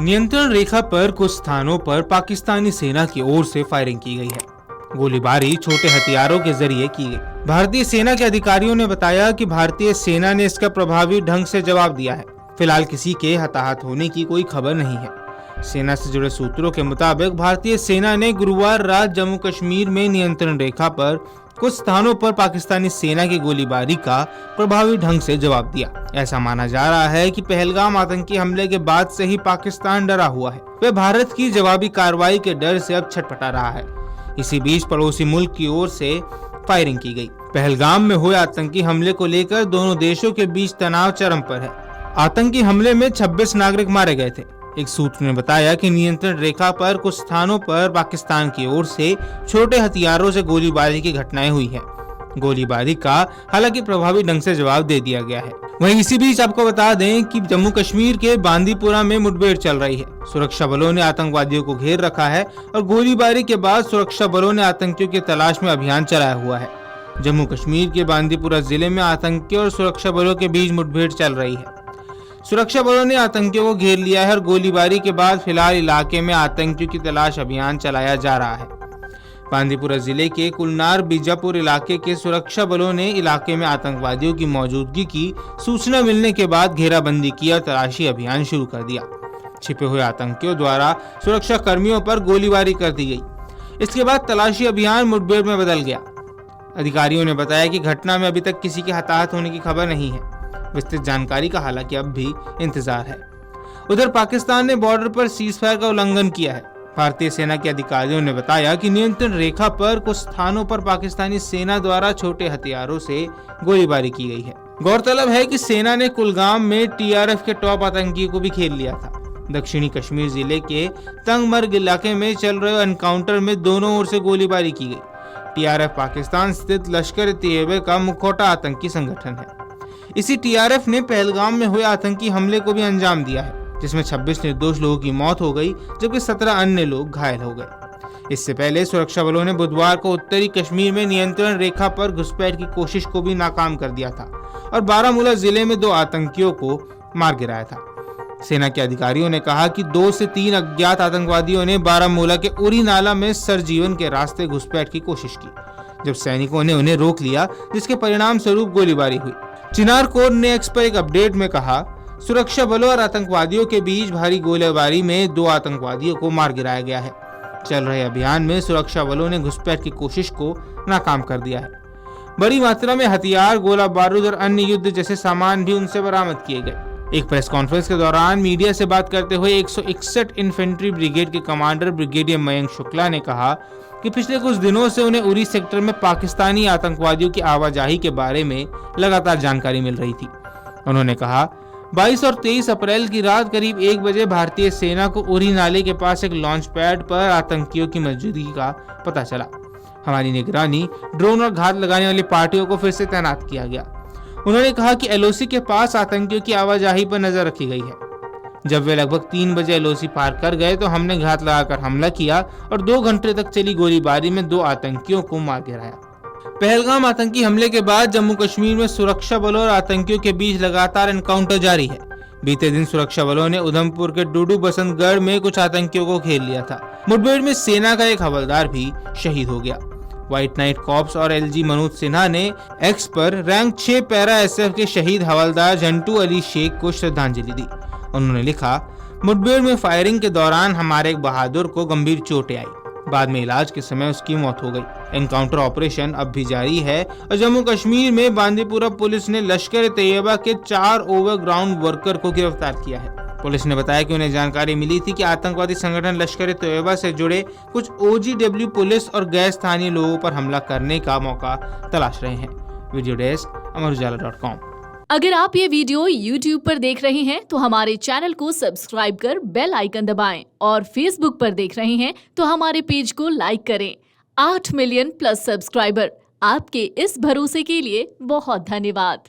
नियंत्रण रेखा पर कुछ स्थानों पर पाकिस्तानी सेना की ओर से फायरिंग की गई है। गोलीबारी छोटे हथियारों के जरिए की गई। भारतीय सेना के अधिकारियों ने बताया कि भारतीय सेना ने इसका प्रभावी ढंग से जवाब दिया है। फिलहाल किसी के हताहत होने की कोई खबर नहीं है। सेना से जुड़े सूत्रों के मुताबिक भारतीय सेना ने गुरुवार रात जम्मू कश्मीर में नियंत्रण रेखा पर कुछ स्थानों पर पाकिस्तानी सेना की गोलीबारी का प्रभावी ढंग से जवाब दिया। ऐसा माना जा रहा है कि पहलगाम आतंकी हमले के बाद से ही पाकिस्तान डरा हुआ है। वह भारत की जवाबी कार्रवाई के डर से अब छटपटा रहा है। इसी बीच पड़ोसी मुल्क की ओर से फायरिंग की गई। पहलगाम में हुए आतंकी हमले को लेकर दोनों देशों के बीच तनाव चरम पर है। आतंकी हमले में 26 नागरिक मारे गए थे। एक सूत्र ने बताया कि नियंत्रण रेखा पर कुछ स्थानों पर पाकिस्तान की ओर से छोटे हथियारों से गोलीबारी की घटनाएं हुई हैं। गोलीबारी का हालांकि प्रभावी ढंग से जवाब दे दिया गया है। वहीं इसी बीच आपको बता दें कि जम्मू कश्मीर के बांदीपुरा में मुठभेड़ चल रही है। सुरक्षा बलों ने आतंकवादियों को घेर रखा है और गोलीबारी के बाद सुरक्षा बलों ने आतंकियों की तलाश में अभियान चलाया हुआ है। जम्मू कश्मीर के बांदीपुरा जिले में आतंकियों और सुरक्षा बलों के बीच मुठभेड़ चल रही है। सुरक्षा बलों ने आतंकियों को घेर लिया है और गोलीबारी के बाद फिलहाल इलाके में आतंकियों की तलाश अभियान चलाया जा रहा है। बांदीपुरा जिले के कुलनार बीजापुर इलाके के सुरक्षा बलों ने इलाके में आतंकवादियों की मौजूदगी की सूचना मिलने के बाद घेराबंदी की और तलाशी अभियान शुरू कर दिया। छिपे हुए आतंकियों द्वारा सुरक्षा कर्मियों पर गोलीबारी कर दी गई। इसके बाद तलाशी अभियान मुठभेड़ में बदल गया। अधिकारियों ने बताया कि घटना में अभी तक किसी के हताहत होने की खबर नहीं है। विस्तृत जानकारी का हालांकि अब भी इंतजार है। उधर पाकिस्तान ने बॉर्डर पर सीजफायर का उल्लंघन किया है। भारतीय सेना के अधिकारियों ने बताया कि नियंत्रण रेखा पर कुछ स्थानों पर पाकिस्तानी सेना द्वारा छोटे हथियारों से गोलीबारी की गई है। गौरतलब है कि सेना ने कुलगाम में टीआरएफ के टॉप आतंकियों को भी घेर लिया था। दक्षिणी कश्मीर जिले के तंगमर्ग इलाके में चल रहे एनकाउंटर में दोनों ओर से गोलीबारी की गई। टीआरएफ पाकिस्तान स्थित लश्कर-ए-तैयबा का मुखौटा आतंकी संगठन है। इसी टीआरएफ ने पहलगाम में हुए आतंकी हमले को भी अंजाम दिया है, जिसमें 26 निर्दोष लोगों की मौत हो गई, जबकि 17 अन्य लोग घायल हो गए। इससे पहले सुरक्षा बलों ने बुधवार को उत्तरी कश्मीर में नियंत्रण रेखा पर घुसपैठ की कोशिश को भी नाकाम कर दिया था और बारामूला जिले में 2 आतंकियों को मार गिराया था। सेना के अधिकारियों ने कहा कि 2 से 3 अज्ञात आतंकवादियों ने बारामूला के उरी नाला में सरजीवन के रास्ते घुसपैठ की कोशिश की, जब सैनिकों ने उन्हें रोक लिया, जिसके परिणाम स्वरूप गोलीबारी हुई। चिनार कोर ने एक्स पर एक अपडेट में कहा, सुरक्षा बलों और आतंकवादियों के बीच भारी गोलीबारी में 2 आतंकवादियों को मार गिराया गया है। चल रहे अभियान में सुरक्षा बलों ने घुसपैठ की कोशिश को नाकाम कर दिया है। बड़ी मात्रा में हथियार, गोला बारूद और अन्य युद्ध जैसे सामान भी उनसे बरामद किए गए। एक प्रेस कॉन्फ्रेंस के दौरान मीडिया से बात करते हुए 161 इन्फेंट्री ब्रिगेड के कमांडर ब्रिगेडियर मयंक शुक्ला ने कहा कि पिछले कुछ दिनों से उन्हें उरी सेक्टर में पाकिस्तानी आतंकवादियों की आवाजाही के बारे में लगातार जानकारी मिल रही थी। उन्होंने कहा, 22 और 23 अप्रैल की रात करीब 1 बजे भारतीय सेना को उरी नाले के पास एक लॉन्च पैड पर आतंकियों की मौजूदगी का पता चला। हमारी निगरानी, ड्रोन और घात लगाने वाली पार्टियों को फिर से तैनात किया गया। उन्होंने कहा कि एलओसी के पास आतंकियों की आवाजाही पर नजर रखी गई है। जब वे लगभग 3 बजे एलओसी पार कर गए तो हमने घात लगाकर हमला किया और 2 घंटे तक चली गोलीबारी में 2 आतंकियों को मार गिराया। पहलगाम आतंकी हमले के बाद जम्मू कश्मीर में सुरक्षा बलों और आतंकियों के बीच लगातार एनकाउंटर जारी है। बीते दिन सुरक्षा बलों ने उधमपुर के डूडू बसंतगढ़ में कुछ आतंकियों को घेर लिया था। मुठभेड़ में सेना का एक हवलदार भी शहीद हो गया। व्हाइट नाइट कॉर्प्स और एलजी मनोज सिन्हा ने एक्स पर रैंक 6 पैरा एसएफ के शहीद हवलदार झंटू अली शेख को श्रद्धांजलि दी। उन्होंने लिखा, मुठभेड़ में फायरिंग के दौरान हमारे एक बहादुर को गंभीर चोटें आई। बाद में इलाज के समय उसकी मौत हो गई। एनकाउंटर ऑपरेशन अब भी जारी है और जम्मू कश्मीर में बांदीपुरा पुलिस ने लश्कर-ए-तैयबा के 4 ओवरग्राउंड वर्कर को गिरफ्तार किया है। पुलिस ने बताया कि उन्हें जानकारी मिली थी कि आतंकवादी संगठन लश्कर-ए-तैयबा से जुड़े कुछ ओजीडब्ल्यू पुलिस और गैर स्थानीय लोगों पर हमला करने का मौका तलाश रहे हैं। वीडियो डेस्क अमरउजाला.com। अगर आप ये वीडियो YouTube पर देख रहे हैं तो हमारे चैनल को सब्सक्राइब कर बेल आइकन दबाएं और Facebook पर देख रहे हैं तो हमारे पेज को लाइक करें। 8 मिलियन प्लस सब्सक्राइबर, आपके इस भरोसे के लिए बहुत धन्यवाद।